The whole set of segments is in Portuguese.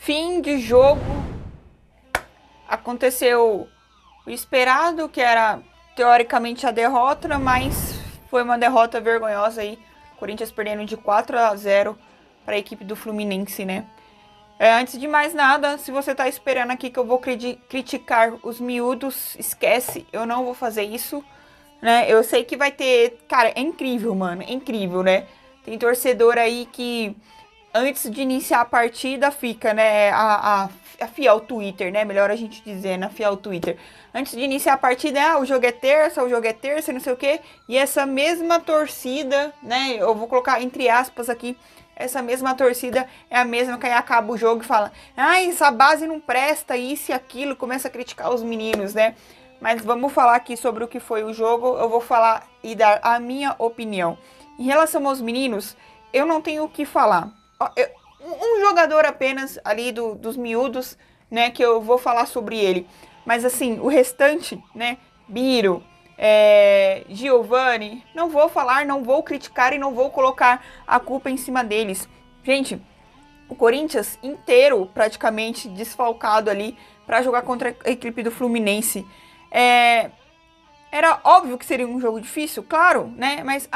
Fim de jogo, aconteceu o esperado, que era teoricamente a derrota, mas foi uma derrota vergonhosa aí. Corinthians perdendo de 4-0 para a equipe do Fluminense, né? Antes de mais nada, se você tá esperando aqui que eu vou criticar os miúdos, esquece, eu não vou fazer isso, né? Eu sei que vai ter... Cara, é incrível, mano, é incrível, né? Tem torcedor aí que antes de iniciar a partida fica, né? A fiel Twitter, né? Melhor a gente dizer, na fiel Twitter. Antes de iniciar a partida, o jogo é terça, não sei o quê. E essa mesma torcida, né? Eu vou colocar entre aspas aqui. Essa mesma torcida é a mesma que aí acaba o jogo e fala: essa base não presta, isso e aquilo. Começa a criticar os meninos, né? Mas vamos falar aqui sobre o que foi o jogo. Eu vou falar e dar a minha opinião. Em relação aos meninos, eu não tenho o que falar. Um jogador apenas ali dos miúdos, né, que eu vou falar sobre ele. Mas assim, o restante, né, Biro, Giovani, não vou falar, não vou criticar e não vou colocar a culpa em cima deles. Gente, o Corinthians inteiro praticamente desfalcado ali para jogar contra a equipe do Fluminense. Era óbvio que seria um jogo difícil, claro, né? Mas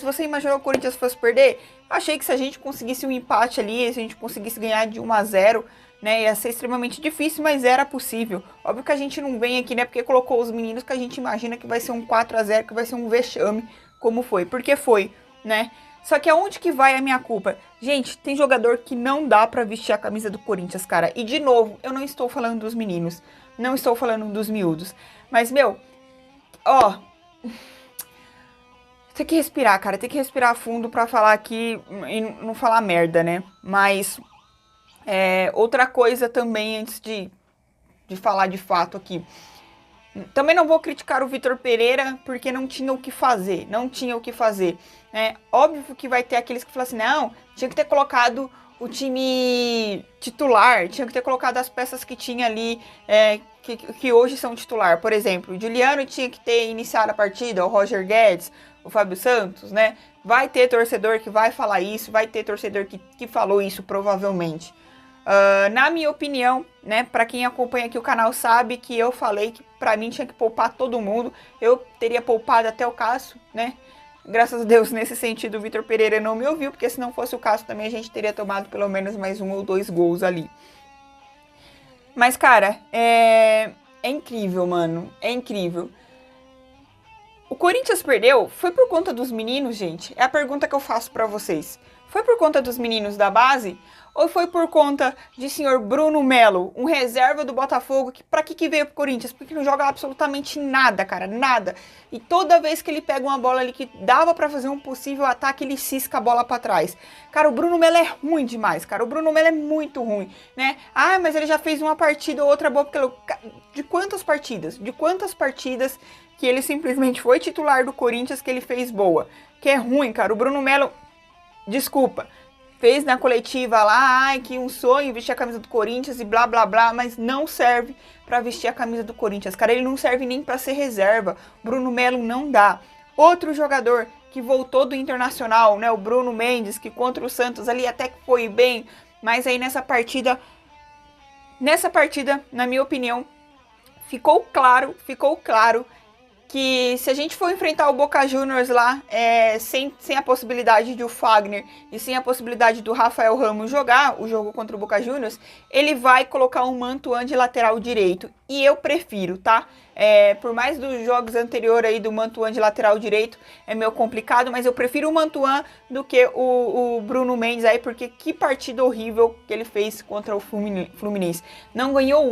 você imaginou que o Corinthians fosse perder? Eu achei que se a gente conseguisse um empate ali, se a gente conseguisse ganhar de 1-0, né? Ia ser extremamente difícil, mas era possível. Óbvio que a gente não vem aqui, né? Porque colocou os meninos que a gente imagina que vai ser um 4-0, que vai ser um vexame, como foi. Porque foi, né? Só que aonde que vai a minha culpa? Gente, tem jogador que não dá pra vestir a camisa do Corinthians, cara. E de novo, eu não estou falando dos meninos. Não estou falando dos miúdos. Mas, meu... Tem que respirar, cara. Tem que respirar fundo pra falar aqui e não falar merda, né? Mas outra coisa também, antes de falar de fato aqui. Também não vou criticar o Vitor Pereira, porque não tinha o que fazer. Não tinha o que fazer. Óbvio que vai ter aqueles que falam assim, não, tinha que ter colocado o time titular, tinha que ter colocado as peças que tinha ali, que hoje são titular. Por exemplo, o Juliano tinha que ter iniciado a partida, o Roger Guedes, o Fábio Santos, né? Vai ter torcedor que vai falar isso, vai ter torcedor que falou isso provavelmente. Na minha opinião, né, para quem acompanha aqui o canal sabe que eu falei que para mim tinha que poupar todo mundo. Eu teria poupado até o Cássio, né? Graças a Deus, nesse sentido, o Vitor Pereira não me ouviu, porque se não fosse o Cássio também a gente teria tomado pelo menos mais 1 ou 2 gols ali. Mas, cara, é incrível, mano. É incrível. O Corinthians perdeu? Foi por conta dos meninos, gente? É a pergunta que eu faço pra vocês. Foi por conta dos meninos da base? Ou foi por conta de senhor Bruno Melo, um reserva do Botafogo, que pra que veio pro Corinthians? Porque não joga absolutamente nada, cara, nada. E toda vez que ele pega uma bola ali que dava pra fazer um possível ataque, ele cisca a bola pra trás. Cara, o Bruno Melo é ruim demais, cara. O Bruno Melo é muito ruim, né? Mas ele já fez uma partida ou outra boa, porque de quantas partidas? De quantas partidas que ele simplesmente foi titular do Corinthians que ele fez boa? Que é ruim, cara. O Bruno Melo, desculpa, fez na coletiva lá, que um sonho vestir a camisa do Corinthians e blá blá blá, mas não serve pra vestir a camisa do Corinthians. Cara, ele não serve nem pra ser reserva. Bruno Melo não dá. Outro jogador que voltou do Internacional, né, o Bruno Mendes, que contra o Santos ali até que foi bem, mas aí nessa partida, na minha opinião, ficou claro que se a gente for enfrentar o Boca Juniors lá, sem a possibilidade de o Fagner e sem a possibilidade do Rafael Ramos jogar o jogo contra o Boca Juniors, ele vai colocar um Mantuan de lateral direito. E eu prefiro, tá? Por mais dos jogos anteriores aí do Mantuan de lateral direito, é meio complicado, mas eu prefiro o Mantuan do que o Bruno Mendes aí, porque que partida horrível que ele fez contra o Fluminense. Não ganhou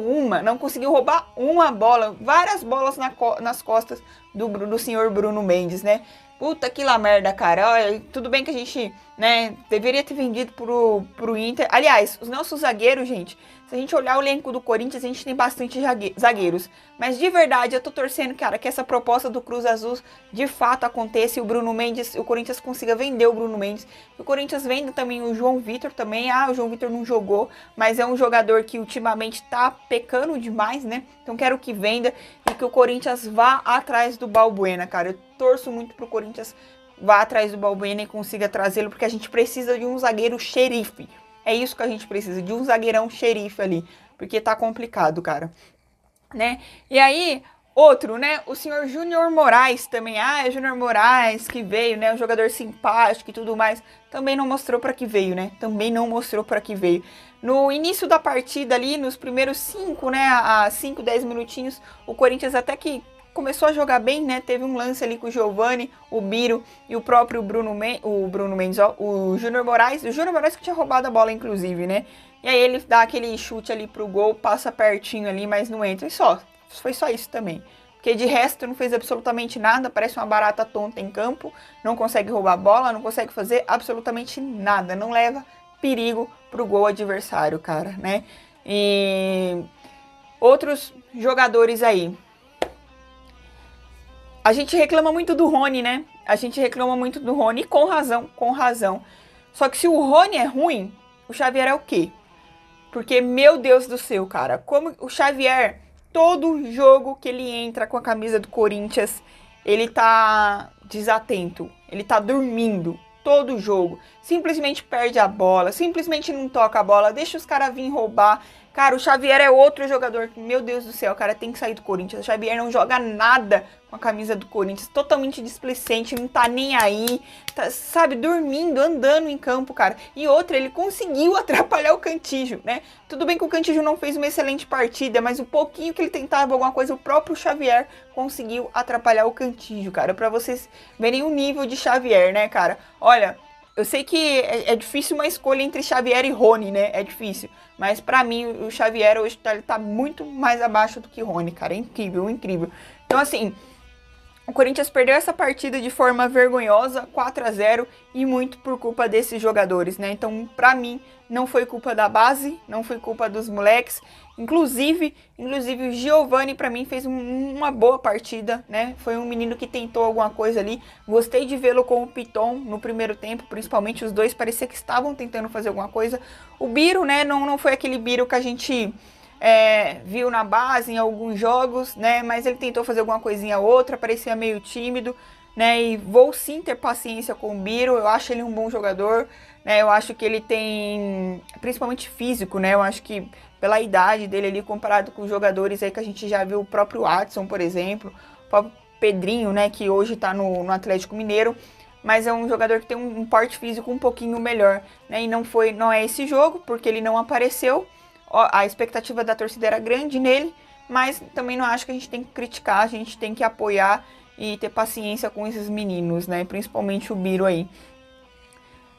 não conseguiu roubar uma bola, várias bolas nas costas do senhor Bruno Mendes, né? Puta que lá merda, cara. Olha, tudo bem que a gente, né, deveria ter vendido pro Inter. Aliás, os nossos zagueiros, gente, se a gente olhar o elenco do Corinthians, a gente tem bastante zagueiros. Mas de verdade, eu tô torcendo, cara, que essa proposta do Cruz Azul de fato aconteça e o Bruno Mendes, o Corinthians consiga vender o Bruno Mendes. O Corinthians vende também o João Vitor também. O João Vitor não jogou, mas é um jogador que ultimamente tá pecando demais, né? Então quero que venda e que o Corinthians vá atrás do Balbuena, cara. Eu torço muito pro Corinthians vá atrás do Balbuena e consiga trazê-lo, porque a gente precisa de um zagueiro xerife. É isso que a gente precisa, de um zagueirão xerife ali, porque tá complicado, cara, né? E aí, outro, né? O senhor Júnior Moraes também. Ah, é Júnior Moraes que veio, né? Um jogador simpático e tudo mais. Também não mostrou para que veio, né? Também não mostrou para que veio. No início da partida ali, nos primeiros 5, né? A 5, 10 minutinhos, o Corinthians até que começou a jogar bem, né? Teve um lance ali com o Giovani, o Biro e o próprio Bruno Mendes, ó, o Júnior Moraes. O Júnior Moraes que tinha roubado a bola, inclusive, né? E aí ele dá aquele chute ali pro gol, passa pertinho ali, mas não entra. E só, foi só isso também. Porque de resto não fez absolutamente nada, parece uma barata tonta em campo, não consegue roubar a bola, não consegue fazer absolutamente nada, não leva perigo pro gol adversário, cara, né? E outros jogadores aí. A gente reclama muito do Rony, né? A gente reclama muito do Rony, e com razão, com razão. Só que se o Rony é ruim, o Xavier é o quê? Porque, meu Deus do céu, cara, como o Xavier, todo jogo que ele entra com a camisa do Corinthians, ele tá desatento, ele tá dormindo, todo jogo. Simplesmente perde a bola, simplesmente não toca a bola, deixa os caras vir roubar. Cara, o Xavier é outro jogador que, meu Deus do céu, cara, tem que sair do Corinthians. O Xavier não joga nada com a camisa do Corinthians, totalmente displicente, não tá nem aí, tá, sabe, dormindo, andando em campo, cara. E outra, ele conseguiu atrapalhar o Cantillo, né? Tudo bem que o Cantillo não fez uma excelente partida, mas o pouquinho que ele tentava alguma coisa, o próprio Xavier conseguiu atrapalhar o Cantillo, cara, pra vocês verem o nível de Xavier, né, cara? Olha, eu sei que é difícil uma escolha entre Xavier e Rony, né? É difícil. Mas pra mim, o Xavier hoje ele tá muito mais abaixo do que Rony, cara. É incrível, incrível. Então, assim, o Corinthians perdeu essa partida de forma vergonhosa, 4-0, e muito por culpa desses jogadores, né? Então, pra mim, não foi culpa da base, não foi culpa dos moleques. Inclusive o Giovani, pra mim, fez uma boa partida, né? Foi um menino que tentou alguma coisa ali. Gostei de vê-lo com o Piton no primeiro tempo, principalmente os dois parecia que estavam tentando fazer alguma coisa. O Biro, né? Não foi aquele Biro que a gente viu na base em alguns jogos, né? Mas ele tentou fazer alguma coisinha ou outra, parecia meio tímido, né? E vou sim ter paciência com o Biro, eu acho ele um bom jogador, né? Eu acho que ele tem, principalmente físico, né? Eu acho que pela idade dele ali, comparado com os jogadores aí que a gente já viu, o próprio Watson, por exemplo, o próprio Pedrinho, né? Que hoje tá no Atlético Mineiro, mas é um jogador que tem um porte físico um pouquinho melhor, né? E não é esse jogo, porque ele não apareceu. A expectativa da torcida era grande nele, mas também não acho que a gente tem que criticar, a gente tem que apoiar e ter paciência com esses meninos, né? Principalmente o Biro aí.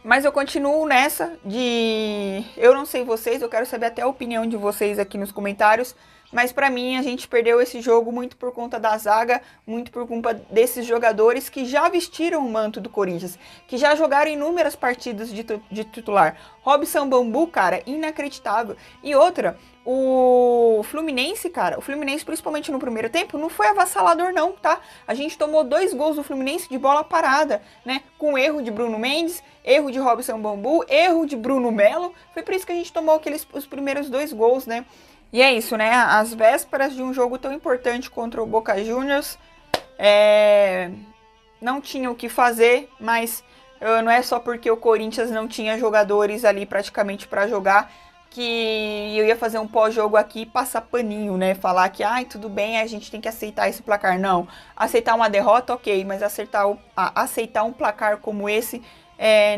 Mas eu continuo nessa de... Eu não sei vocês, eu quero saber até a opinião de vocês aqui nos comentários. Mas pra mim a gente perdeu esse jogo muito por conta da zaga, muito por culpa desses jogadores que já vestiram o manto do Corinthians, que já jogaram inúmeras partidas de titular. Robson Bambu, cara, inacreditável. E outra, o Fluminense, cara, o Fluminense principalmente no primeiro tempo não foi avassalador não, tá? A gente tomou 2 gols do Fluminense de bola parada, né? Com erro de Bruno Mendes, erro de Robson Bambu, erro de Bruno Melo. Foi por isso que a gente tomou os primeiros 2 gols, né? E é isso, né? Às vésperas de um jogo tão importante contra o Boca Juniors, não tinha o que fazer, mas não é só porque o Corinthians não tinha jogadores ali praticamente para jogar que eu ia fazer um pós-jogo aqui e passar paninho, né? Falar que, ai, tudo bem, a gente tem que aceitar esse placar. Não, aceitar uma derrota, ok, mas aceitar um placar como esse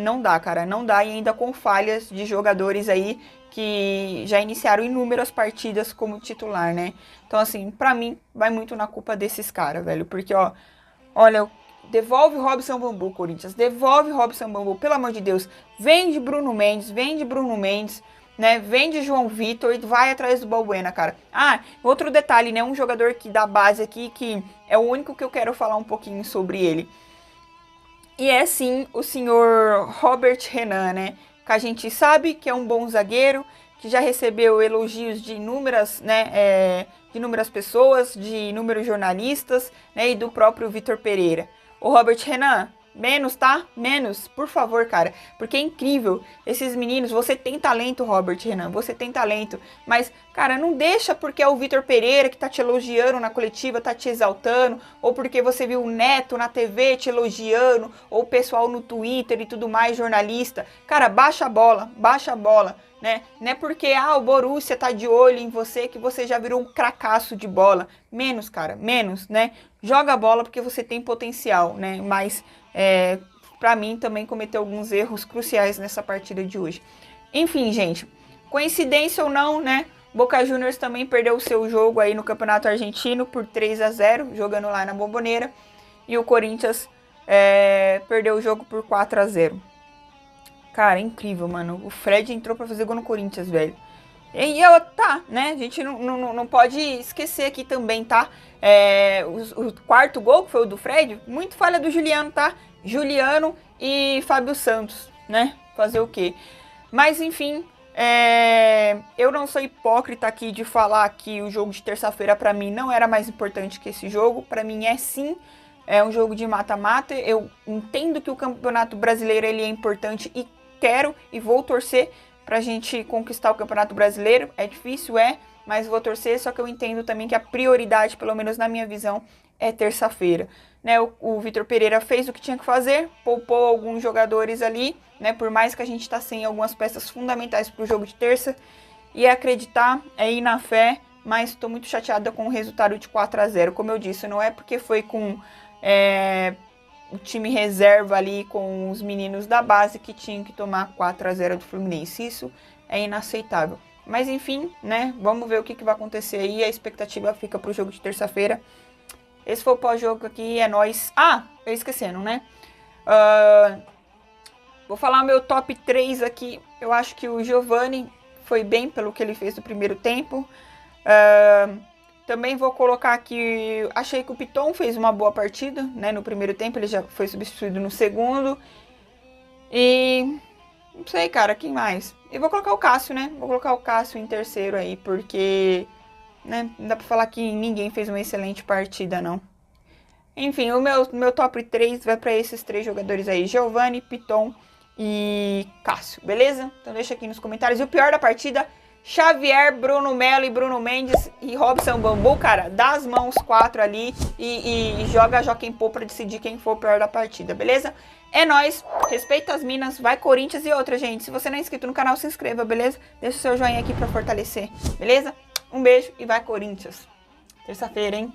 não dá, cara, não dá, e ainda com falhas de jogadores aí que já iniciaram inúmeras partidas como titular, né? Então, assim, pra mim, vai muito na culpa desses caras, velho. Porque, ó, olha, devolve Robson Bambu, Corinthians. Devolve Robson Bambu, pelo amor de Deus. Vende Bruno Mendes, né? Vende João Vitor e vai atrás do Balbuena, cara. Ah, outro detalhe, né? Um jogador que da base aqui, que é o único que eu quero falar um pouquinho sobre ele. E é, sim, o senhor Robert Renan, né? Que a gente sabe que é um bom zagueiro, que já recebeu elogios de inúmeras, né, de inúmeras pessoas, de inúmeros jornalistas, né, e do próprio Vitor Pereira. O Robert Renan, Menos, tá? Menos, por favor, cara. Porque é incrível. Esses meninos, você tem talento, Robert, Renan. Você tem talento. Mas, cara, não deixa porque é o Vitor Pereira que tá te elogiando na coletiva, tá te exaltando. Ou porque você viu o Neto na TV te elogiando. Ou o pessoal no Twitter e tudo mais, jornalista. Cara, baixa a bola. Baixa a bola. Né? Não é porque o Borussia tá de olho em você que você já virou um cracaço de bola. Menos, cara, menos, né? Joga a bola porque você tem potencial, né? Mas, pra mim, também cometeu alguns erros cruciais nessa partida de hoje. Enfim, gente, coincidência ou não, né? Boca Juniors também perdeu o seu jogo aí no Campeonato Argentino por 3-0, jogando lá na Bombonera. E o Corinthians perdeu o jogo por 4-0. Cara, é incrível, mano. O Fred entrou pra fazer gol no Corinthians, velho. Tá, né? A gente não pode esquecer aqui também, tá? O quarto gol, que foi o do Fred, muito falha do Juliano, tá? Juliano e Fábio Santos, né? Fazer o quê? Mas, enfim, eu não sou hipócrita aqui de falar que o jogo de terça-feira, pra mim, não era mais importante que esse jogo. Pra mim, sim. É um jogo de mata-mata. Eu entendo que o Campeonato Brasileiro ele é importante e quero e vou torcer pra gente conquistar o Campeonato Brasileiro. É difícil, mas vou torcer, só que eu entendo também que a prioridade, pelo menos na minha visão, é terça-feira. Né, o Vitor Pereira fez o que tinha que fazer, poupou alguns jogadores ali, né, por mais que a gente tá sem algumas peças fundamentais pro jogo de terça, e acreditar, ir na fé, mas tô muito chateada com o resultado de 4-0. Como eu disse, não é porque foi com o time reserva ali com os meninos da base que tinham que tomar 4-0 do Fluminense. Isso é inaceitável. Mas enfim, né? Vamos ver o que vai acontecer aí. A expectativa fica pro jogo de terça-feira. Esse foi o pós-jogo aqui, é nóis. Eu esquecendo, né? Vou falar o meu top 3 aqui. Eu acho que o Giovani foi bem pelo que ele fez no primeiro tempo. Também vou colocar aqui, achei que o Piton fez uma boa partida, né, no primeiro tempo, ele já foi substituído no segundo. E não sei, cara, quem mais? E vou colocar o Cássio, né, vou colocar o Cássio em terceiro aí, porque, né, não dá pra falar que ninguém fez uma excelente partida, não. Enfim, o meu top 3 vai pra esses 3 jogadores aí, Giovani, Piton e Cássio, beleza? Então deixa aqui nos comentários. E o pior da partida... Xavier, Bruno Melo e Bruno Mendes e Robson Bambu, cara, dá as mãos 4 ali e joga Joaquim Pô pra decidir quem for o pior da partida, beleza? É nóis, respeita as minas, vai Corinthians e outra, gente. Se você não é inscrito no canal, se inscreva, beleza? Deixa o seu joinha aqui pra fortalecer, beleza? Um beijo e vai Corinthians. Terça-feira, hein?